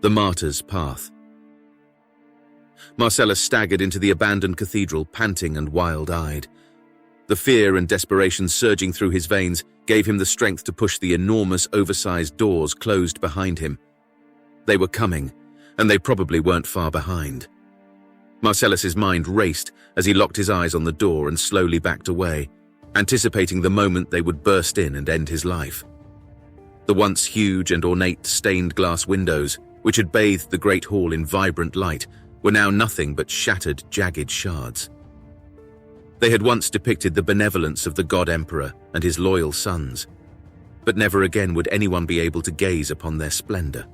the Martyr's Path. Marcellus staggered into the abandoned cathedral, panting and wild-eyed. The fear and desperation surging through his veins gave him the strength to push the enormous, oversized doors closed behind him. They were coming, and they probably weren't far behind. Marcellus's mind raced as he locked his eyes on the door and slowly backed away, anticipating the moment they would burst in and end his life. The once huge and ornate stained glass windows, which had bathed the great hall in vibrant light, were now nothing but shattered, jagged shards. They had once depicted the benevolence of the god emperor and his loyal sons, but never again would anyone be able to gaze upon their splendor.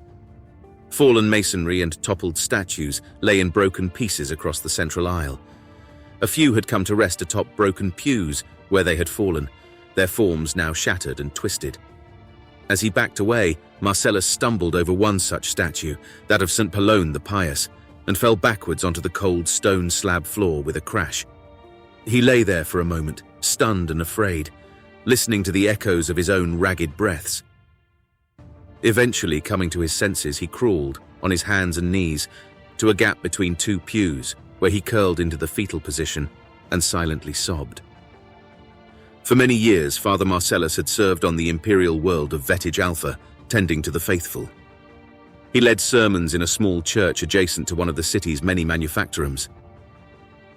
Fallen masonry and toppled statues lay in broken pieces across the central aisle. A few had come to rest atop broken pews where they had fallen, their forms now shattered and twisted. As he backed away, Marcellus stumbled over one such statue, that of St. Polone the Pious, and fell backwards onto the cold stone slab floor with a crash. He lay there for a moment, stunned and afraid, listening to the echoes of his own ragged breaths. Eventually, coming to his senses, he crawled, on his hands and knees, to a gap between two pews, where he curled into the fetal position and silently sobbed. For many years, Father Marcellus had served on the Imperial world of Vettage Alpha, tending to the faithful. He led sermons in a small church adjacent to one of the city's many manufactorums.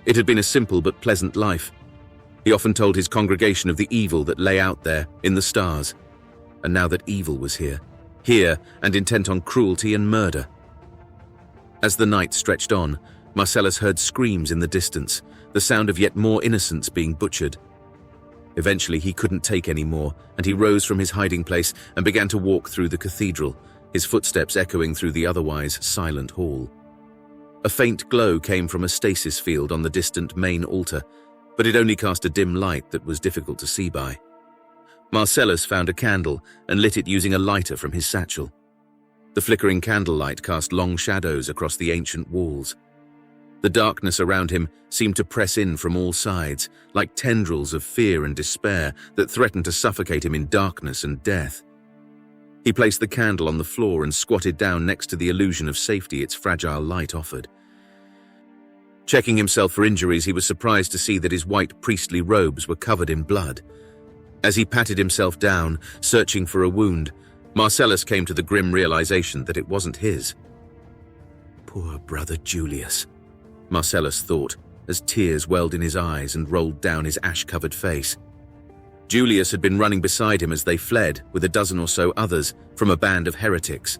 It had been a simple but pleasant life. He often told his congregation of the evil that lay out there in the stars. And now that evil was here and intent on cruelty and murder. As the night stretched on, Marcellus heard screams in the distance, the sound of yet more innocents being butchered. Eventually he couldn't take any more, and he rose from his hiding place and began to walk through the cathedral, his footsteps echoing through the otherwise silent hall. A faint glow came from a stasis field on the distant main altar, but it only cast a dim light that was difficult to see by. Marcellus found a candle and lit it using a lighter from his satchel. The flickering candlelight cast long shadows across the ancient walls. The darkness around him seemed to press in from all sides, like tendrils of fear and despair that threatened to suffocate him in darkness and death. He placed the candle on the floor and squatted down next to the illusion of safety its fragile light offered. Checking himself for injuries, he was surprised to see that his white priestly robes were covered in blood. As he patted himself down, searching for a wound, Marcellus came to the grim realization that it wasn't his. Poor brother Julius, Marcellus thought, as tears welled in his eyes and rolled down his ash-covered face. Julius had been running beside him as they fled, with a dozen or so others, from a band of heretics.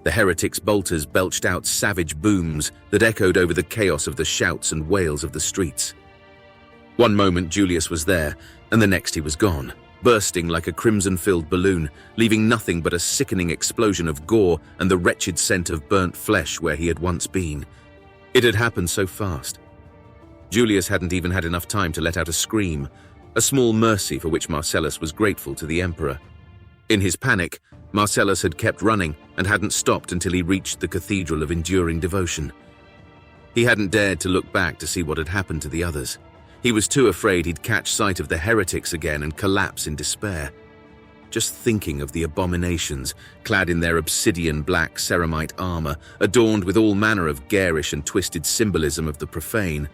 The heretics' bolters belched out savage booms that echoed over the chaos of the shouts and wails of the streets. One moment Julius was there, and the next he was gone, bursting like a crimson-filled balloon, leaving nothing but a sickening explosion of gore and the wretched scent of burnt flesh where he had once been. It had happened so fast. Julius hadn't even had enough time to let out a scream, a small mercy for which Marcellus was grateful to the emperor. In his panic, Marcellus had kept running and hadn't stopped until he reached the Cathedral of Enduring Devotion. He hadn't dared to look back to see what had happened to the others. He was too afraid he'd catch sight of the heretics again and collapse in despair. Just thinking of the abominations, clad in their obsidian black ceramite armor, adorned with all manner of garish and twisted symbolism of the profane,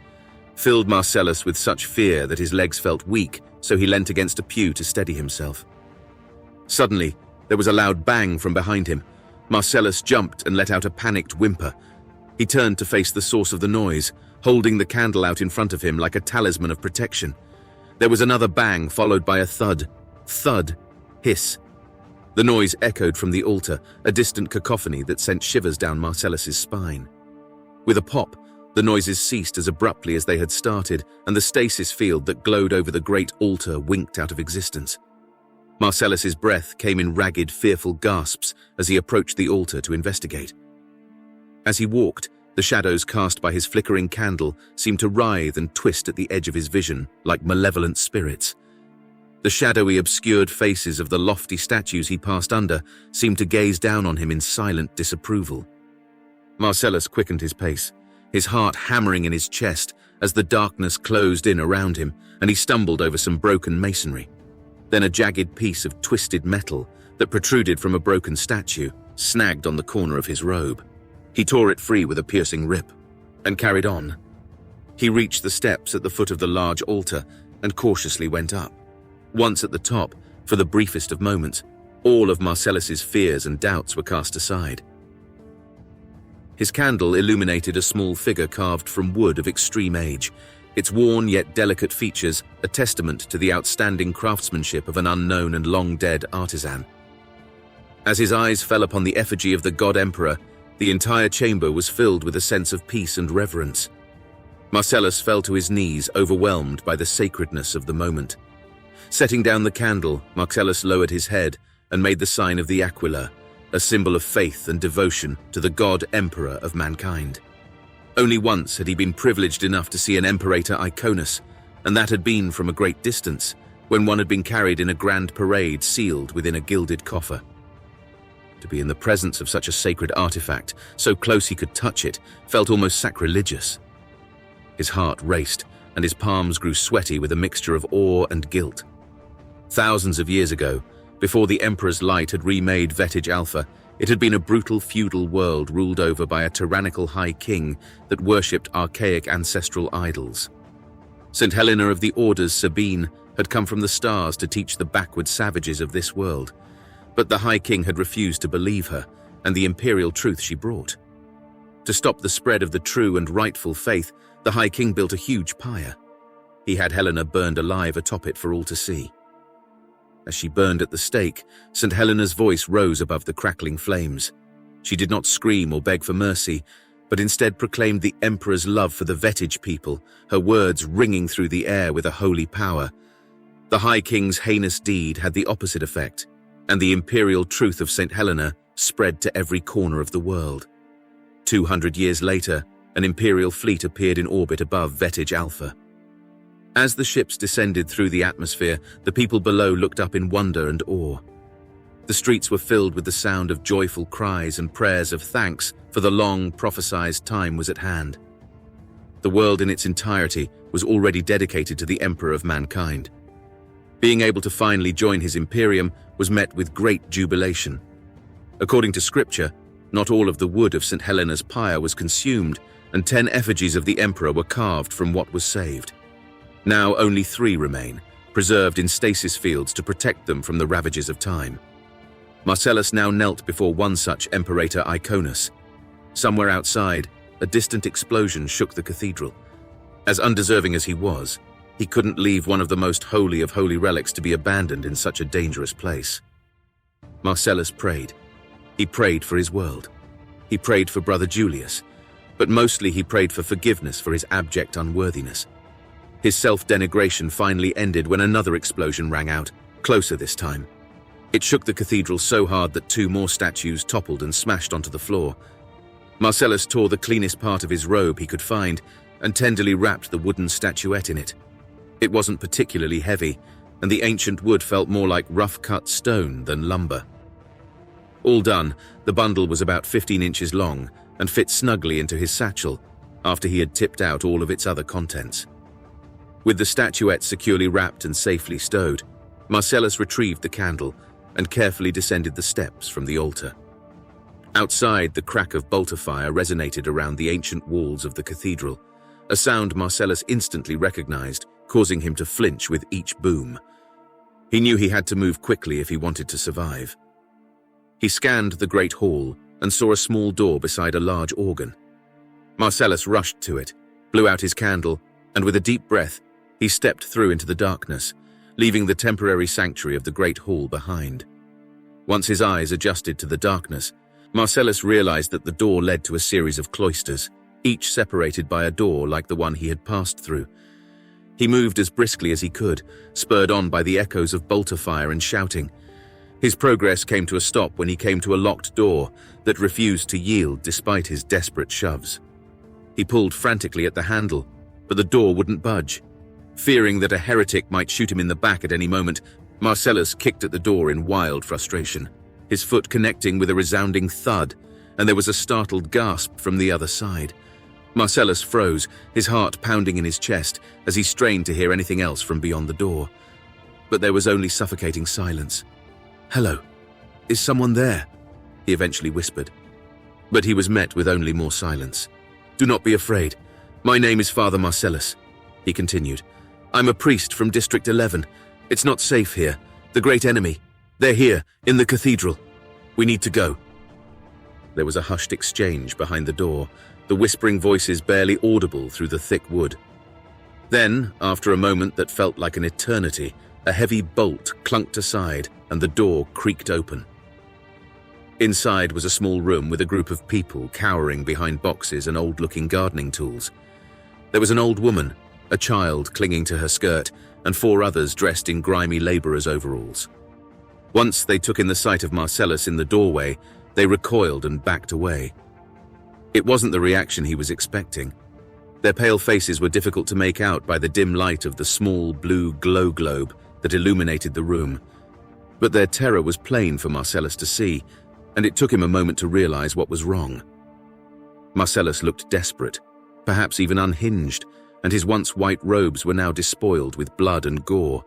filled Marcellus with such fear that his legs felt weak, so he leant against a pew to steady himself. Suddenly, there was a loud bang from behind him. Marcellus jumped and let out a panicked whimper. He turned to face the source of the noise, holding the candle out in front of him like a talisman of protection. There was another bang, followed by a thud, hiss. The noise echoed from the altar, a distant cacophony that sent shivers down Marcellus's spine. With a pop, the noises ceased as abruptly as they had started, and the stasis field that glowed over the great altar winked out of existence. Marcellus's breath came in ragged, fearful gasps as he approached the altar to investigate. As he walked, the shadows cast by his flickering candle seemed to writhe and twist at the edge of his vision like malevolent spirits. The shadowy, obscured faces of the lofty statues he passed under seemed to gaze down on him in silent disapproval. Marcellus quickened his pace, his heart hammering in his chest as the darkness closed in around him, and he stumbled over some broken masonry. Then a jagged piece of twisted metal, that protruded from a broken statue, snagged on the corner of his robe. He tore it free with a piercing rip and carried on. He reached the steps at the foot of the large altar and cautiously went up. Once at the top, for the briefest of moments, all of Marcellus's fears and doubts were cast aside. His candle illuminated a small figure carved from wood of extreme age, its worn yet delicate features a testament to the outstanding craftsmanship of an unknown and long-dead artisan. As his eyes fell upon the effigy of the god emperor, the entire chamber was filled with a sense of peace and reverence. Marcellus fell to his knees, overwhelmed by the sacredness of the moment. Setting down the candle, Marcellus lowered his head and made the sign of the aquila, a symbol of faith and devotion to the god emperor of mankind. Only once had he been privileged enough to see an imperator iconus, and that had been from a great distance, when one had been carried in a grand parade sealed within a gilded coffer. To be in the presence of such a sacred artifact, so close he could touch it, felt almost sacrilegious. His heart raced, and his palms grew sweaty with a mixture of awe and guilt. Thousands of years ago, before the Emperor's Light had remade Vetige Alpha, it had been a brutal feudal world ruled over by a tyrannical high king that worshipped archaic ancestral idols. St. Helena of the Orders Sabine had come from the stars to teach the backward savages of this world, but the high king had refused to believe her and the imperial truth she brought. To stop the spread of the true and rightful faith, the high king built a huge pyre. He had Helena burned alive atop it for all to see. As she burned at the stake, St. Helena's voice rose above the crackling flames. She did not scream or beg for mercy, but instead proclaimed the emperor's love for the Vetige people, her words ringing through the air with a holy power. The high king's heinous deed had the opposite effect, and the imperial truth of St. Helena spread to every corner of the world. 200 years later, an imperial fleet appeared in orbit above Vetige Alpha. As the ships descended through the atmosphere, the people below looked up in wonder and awe. The streets were filled with the sound of joyful cries and prayers of thanks, for the long prophesied time was at hand. The world in its entirety was already dedicated to the Emperor of mankind. Being able to finally join his Imperium was met with great jubilation. According to scripture, not all of the wood of St. Helena's pyre was consumed, and 10 effigies of the Emperor were carved from what was saved. Now only 3 remain, preserved in stasis fields to protect them from the ravages of time. Marcellus now knelt before one such imperator iconus. Somewhere outside, a distant explosion shook the cathedral. As undeserving as he was, he couldn't leave one of the most holy of holy relics to be abandoned in such a dangerous place. Marcellus prayed. He prayed for his world. He prayed for Brother Julius, but mostly he prayed for forgiveness for his abject unworthiness. His self-denigration finally ended when another explosion rang out, closer this time. It shook the cathedral so hard that 2 more statues toppled and smashed onto the floor. Marcellus tore the cleanest part of his robe he could find and tenderly wrapped the wooden statuette in it. It wasn't particularly heavy, and the ancient wood felt more like rough-cut stone than lumber. All done, the bundle was about 15 inches long and fit snugly into his satchel after he had tipped out all of its other contents. With the statuette securely wrapped and safely stowed, Marcellus retrieved the candle and carefully descended the steps from the altar. Outside, the crack of bolter fire resonated around the ancient walls of the cathedral, a sound Marcellus instantly recognized, causing him to flinch with each boom. He knew he had to move quickly if he wanted to survive. He scanned the great hall and saw a small door beside a large organ. Marcellus rushed to it, blew out his candle, and with a deep breath, he stepped through into the darkness, leaving the temporary sanctuary of the great hall behind. Once his eyes adjusted to the darkness, Marcellus realized that the door led to a series of cloisters, each separated by a door like the one he had passed through. He moved as briskly as he could, spurred on by the echoes of bolter fire and shouting. His progress came to a stop when he came to a locked door that refused to yield despite his desperate shoves. He pulled frantically at the handle, but the door wouldn't budge. Fearing that a heretic might shoot him in the back at any moment, Marcellus kicked at the door in wild frustration, his foot connecting with a resounding thud, and there was a startled gasp from the other side. Marcellus froze, his heart pounding in his chest as he strained to hear anything else from beyond the door. But there was only suffocating silence. "Hello," Is someone there?" he eventually whispered. But he was met with only more silence. "Do not be afraid. My name is Father Marcellus," he continued. "I'm a priest from District 11. It's not safe here. The great enemy. They're here, in the cathedral. We need to go." There was a hushed exchange behind the door, the whispering voices barely audible through the thick wood. Then, after a moment that felt like an eternity, a heavy bolt clunked aside and the door creaked open. Inside was a small room with a group of people cowering behind boxes and old-looking gardening tools. There was an old woman, a child clinging to her skirt, and 4 others dressed in grimy laborers' overalls. Once they took in the sight of Marcellus in the doorway, they recoiled and backed away. It wasn't the reaction he was expecting. Their pale faces were difficult to make out by the dim light of the small blue glow globe that illuminated the room. But their terror was plain for Marcellus to see, and it took him a moment to realize what was wrong. Marcellus looked desperate, perhaps even unhinged, and his once white robes were now despoiled with blood and gore.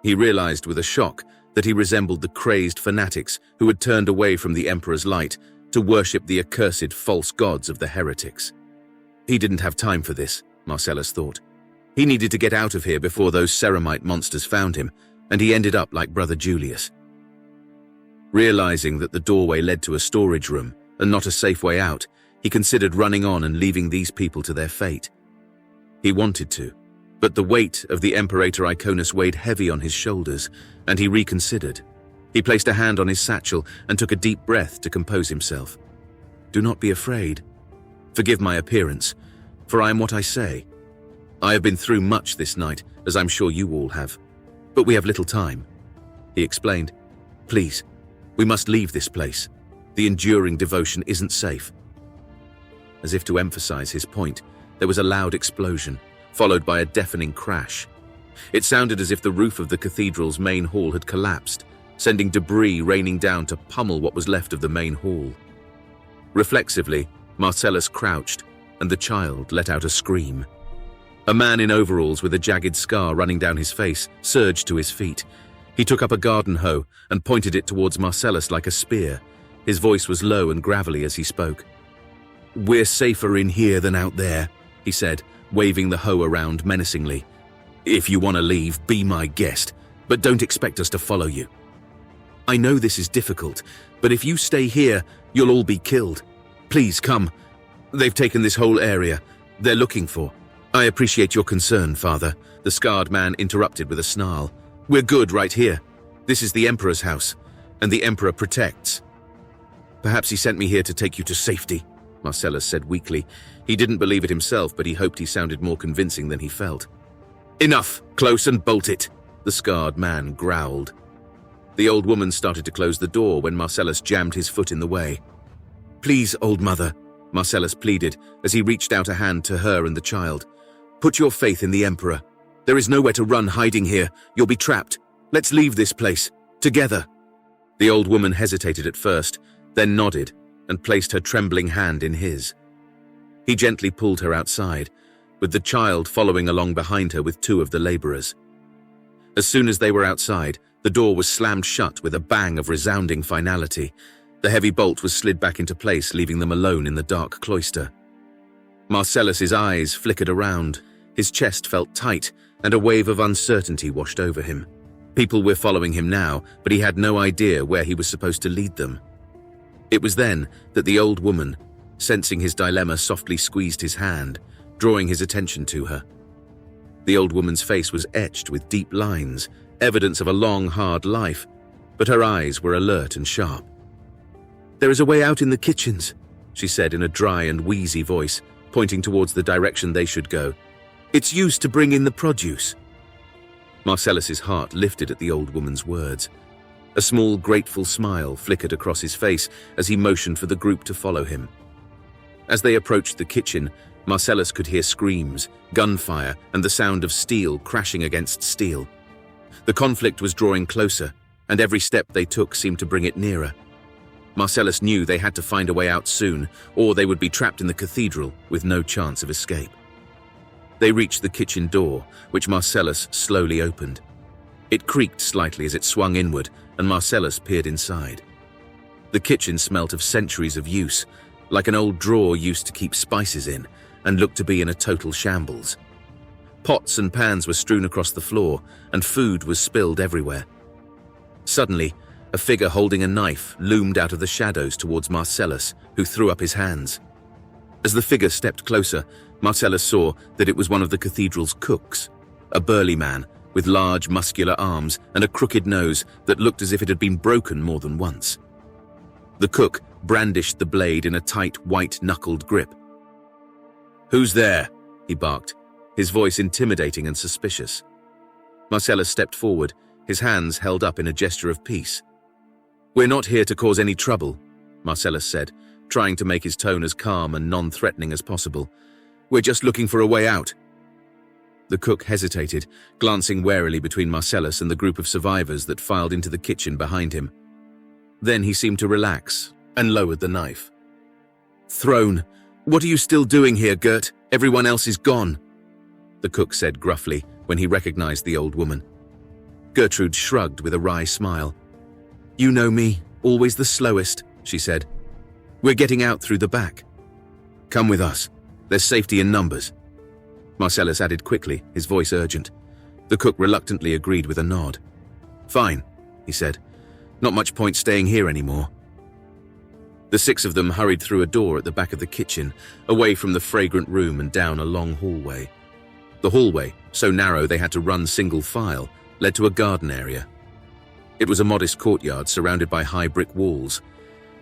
He realized with a shock that he resembled the crazed fanatics who had turned away from the Emperor's light to worship the accursed false gods of the heretics. He didn't have time for this, Marcellus thought. He needed to get out of here before those Ceramite monsters found him, and he ended up like Brother Julius. Realizing that the doorway led to a storage room and not a safe way out, he considered running on and leaving these people to their fate. He wanted to, but the weight of the Imperator Iconus weighed heavy on his shoulders, and he reconsidered. He placed a hand on his satchel and took a deep breath to compose himself. "Do not be afraid. Forgive my appearance, for I am what I say. I have been through much this night, as I'm sure you all have. But we have little time," he explained. "Please, we must leave this place. The enduring devotion isn't safe." As if to emphasize his point, there was a loud explosion, followed by a deafening crash. It sounded as if the roof of the cathedral's main hall had collapsed, sending debris raining down to pummel what was left of the main hall. Reflexively, Marcellus crouched, and the child let out a scream. A man in overalls with a jagged scar running down his face surged to his feet. He took up a garden hoe and pointed it towards Marcellus like a spear. His voice was low and gravelly as he spoke. "We're safer in here than out there," he said, waving the hoe around menacingly. "If you want to leave, be my guest, but don't expect us to follow you. I know this is difficult, but if you stay here, you'll all be killed. Please come. They've taken this whole area. They're looking for—" "I appreciate your concern, Father," the scarred man interrupted with a snarl. "We're good right here. This is the Emperor's house, and the Emperor protects." "Perhaps he sent me here to take you to safety," Marcellus said weakly. He didn't believe it himself, but he hoped he sounded more convincing than he felt. "Enough! Close and bolt it!" the scarred man growled. The old woman started to close the door when Marcellus jammed his foot in the way. "Please, old mother," Marcellus pleaded as he reached out a hand to her and the child. "Put your faith in the Emperor. There is nowhere to run hiding here. You'll be trapped. Let's leave this place. Together." The old woman hesitated at first, then nodded and placed her trembling hand in his. He gently pulled her outside, with the child following along behind her with 2 of the laborers. As soon as they were outside, the door was slammed shut with a bang of resounding finality. The heavy bolt was slid back into place, leaving them alone in the dark cloister. Marcellus's eyes flickered around. His chest felt tight, and a wave of uncertainty washed over him. People were following him now, but he had no idea where he was supposed to lead them. It was then that the old woman, sensing his dilemma, softly squeezed his hand, drawing his attention to her. The old woman's face was etched with deep lines, evidence of a long, hard life, but her eyes were alert and sharp. "There is a way out in the kitchens," she said in a dry and wheezy voice, pointing towards the direction they should go. "It's used to bring in the produce." Marcellus's heart lifted at the old woman's words. A small, grateful smile flickered across his face as he motioned for the group to follow him. As they approached the kitchen, Marcellus could hear screams, gunfire, and the sound of steel crashing against steel. The conflict was drawing closer, and every step they took seemed to bring it nearer. Marcellus knew they had to find a way out soon, or they would be trapped in the cathedral with no chance of escape. They reached the kitchen door, which Marcellus slowly opened. It creaked slightly as it swung inward, and Marcellus peered inside. The kitchen smelt of centuries of use, like an old drawer used to keep spices in, and looked to be in a total shambles. Pots and pans were strewn across the floor, and food was spilled everywhere. Suddenly, a figure holding a knife loomed out of the shadows towards Marcellus, who threw up his hands. As the figure stepped closer, Marcellus saw that it was one of the cathedral's cooks, a burly man with large muscular arms and a crooked nose that looked as if it had been broken more than once. The cook brandished the blade in a tight, white-knuckled grip. "Who's there?" he barked, his voice intimidating and suspicious. Marcellus stepped forward, his hands held up in a gesture of peace. "We're not here to cause any trouble," Marcellus said, trying to make his tone as calm and non-threatening as possible. "We're just looking for a way out." The cook hesitated, glancing warily between Marcellus and the group of survivors that filed into the kitchen behind him. Then he seemed to relax and lowered the knife. "Throne, what are you still doing here, Gert? Everyone else is gone," the cook said gruffly when he recognized the old woman. Gertrude shrugged with a wry smile. "You know me, always the slowest," she said. "We're getting out through the back." "Come with us. There's safety in numbers," Marcellus added quickly, his voice urgent. The cook reluctantly agreed with a nod. "Fine," he said. "Not much point staying here anymore." The six of them hurried through a door at the back of the kitchen, away from the fragrant room and down a long hallway. The hallway, so narrow they had to run single file, led to a garden area. It was a modest courtyard surrounded by high brick walls.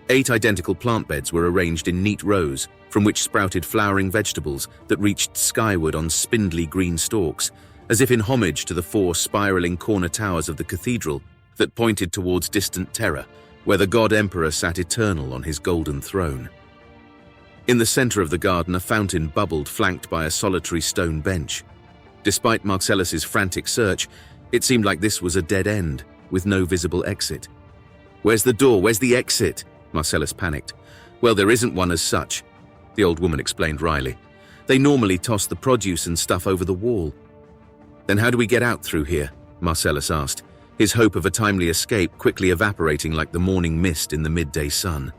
8 identical plant beds were arranged in neat rows, from which sprouted flowering vegetables that reached skyward on spindly green stalks, as if in homage to the 4 spiraling corner towers of the cathedral that pointed towards distant Terra, where the god emperor sat eternal on his golden throne. In the center of the garden, a fountain bubbled, flanked by a solitary stone bench. Despite Marcellus's frantic search, it seemed like this was a dead end, with no visible exit. "Where's the door? Where's the exit?" Marcellus panicked. "Well, there isn't one as such," the old woman explained wryly. "They normally toss the produce and stuff over the wall." "Then how do we get out through here?" Marcellus asked, his hope of a timely escape quickly evaporating like the morning mist in the midday sun.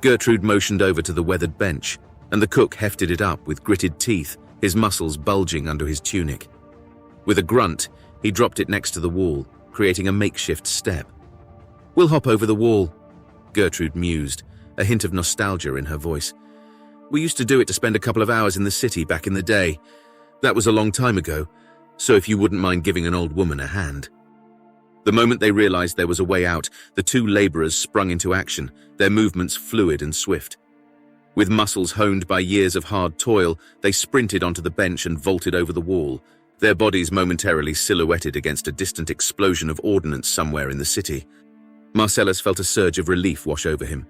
Gertrude motioned over to the weathered bench, and the cook hefted it up with gritted teeth, his muscles bulging under his tunic. With a grunt, he dropped it next to the wall, creating a makeshift step. "We'll hop over the wall," Gertrude mused, a hint of nostalgia in her voice. "We used to do it to spend a couple of hours in the city back in the day. That was a long time ago, so if you wouldn't mind giving an old woman a hand." The moment they realized there was a way out, the 2 laborers sprung into action, their movements fluid and swift. With muscles honed by years of hard toil, they sprinted onto the bench and vaulted over the wall, their bodies momentarily silhouetted against a distant explosion of ordnance somewhere in the city. Marcellus felt a surge of relief wash over him.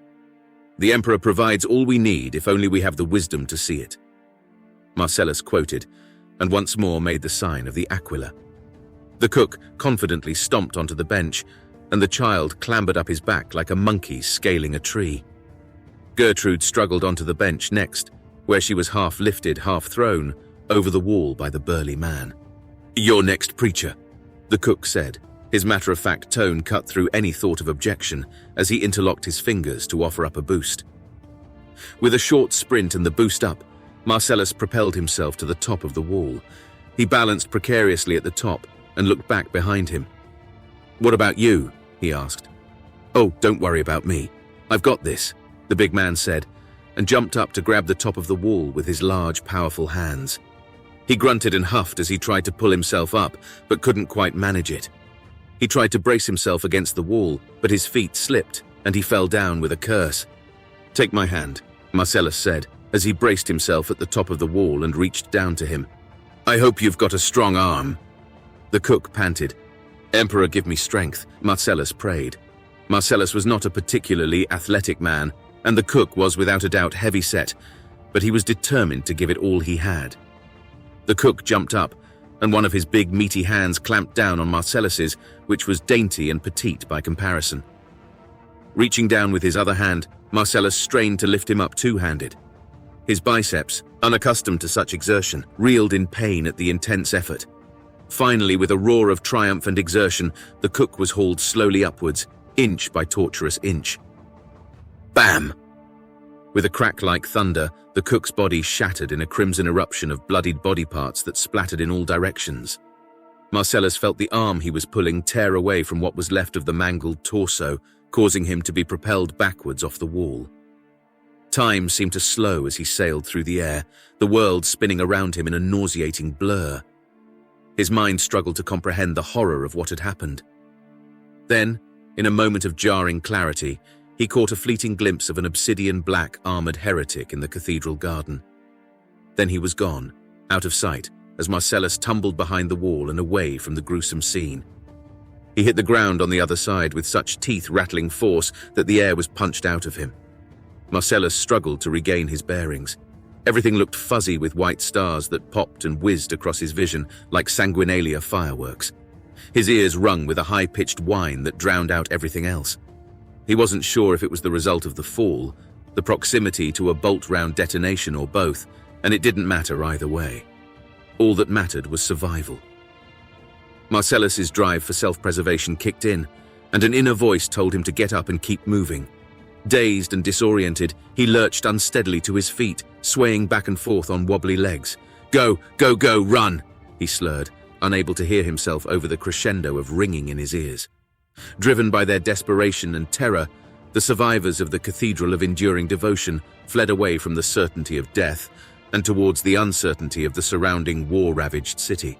"The Emperor provides all we need if only we have the wisdom to see it," Marcellus quoted, and once more made the sign of the Aquila. The cook confidently stomped onto the bench, and the child clambered up his back like a monkey scaling a tree. Gertrude struggled onto the bench next, where she was half lifted, half thrown, over the wall by the burly man. "You're next, preacher," the cook said, his matter-of-fact tone cut through any thought of objection as he interlocked his fingers to offer up a boost. With a short sprint and the boost up, Marcellus propelled himself to the top of the wall. He balanced precariously at the top and looked back behind him. "What about you?" he asked. "Oh, don't worry about me. I've got this," the big man said, and jumped up to grab the top of the wall with his large, powerful hands. He grunted and huffed as he tried to pull himself up, but couldn't quite manage it. He tried to brace himself against the wall, but his feet slipped, and he fell down with a curse. "Take my hand," Marcellus said, as he braced himself at the top of the wall and reached down to him. "I hope you've got a strong arm." The cook panted. "Emperor, give me strength," Marcellus prayed. Marcellus was not a particularly athletic man, and the cook was without a doubt heavy-set, but he was determined to give it all he had. The cook jumped up, and one of his big meaty hands clamped down on Marcellus's, which was dainty and petite by comparison. Reaching down with his other hand, Marcellus strained to lift him up two-handed. His biceps, unaccustomed to such exertion, reeled in pain at the intense effort. Finally, with a roar of triumph and exertion, the cook was hauled slowly upwards, inch by tortuous inch. Bam! With a crack like thunder, the cook's body shattered in a crimson eruption of bloodied body parts that splattered in all directions. Marcellus felt the arm he was pulling tear away from what was left of the mangled torso, causing him to be propelled backwards off the wall. Time seemed to slow as he sailed through the air, the world spinning around him in a nauseating blur. His mind struggled to comprehend the horror of what had happened. Then, in a moment of jarring clarity, he caught a fleeting glimpse of an obsidian-black armored heretic in the cathedral garden. Then he was gone, out of sight, as Marcellus tumbled behind the wall and away from the gruesome scene. He hit the ground on the other side with such teeth-rattling force that the air was punched out of him. Marcellus struggled to regain his bearings. Everything looked fuzzy with white stars that popped and whizzed across his vision like sanguinalia fireworks. His ears rung with a high-pitched whine that drowned out everything else. He wasn't sure if it was the result of the fall, the proximity to a bolt-round detonation, or both, and it didn't matter either way. All that mattered was survival. Marcellus's drive for self-preservation kicked in, and an inner voice told him to get up and keep moving. Dazed and disoriented, he lurched unsteadily to his feet, swaying back and forth on wobbly legs. Go, go, go, run, he slurred, unable to hear himself over the crescendo of ringing in his ears. Driven by their desperation and terror, the survivors of the Cathedral of Enduring Devotion fled away from the certainty of death and towards the uncertainty of the surrounding war-ravaged city.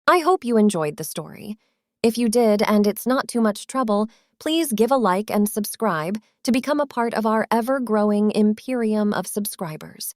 I hope you enjoyed the story. If you did and it's not too much trouble, please give a like and subscribe to become a part of our ever-growing Imperium of subscribers.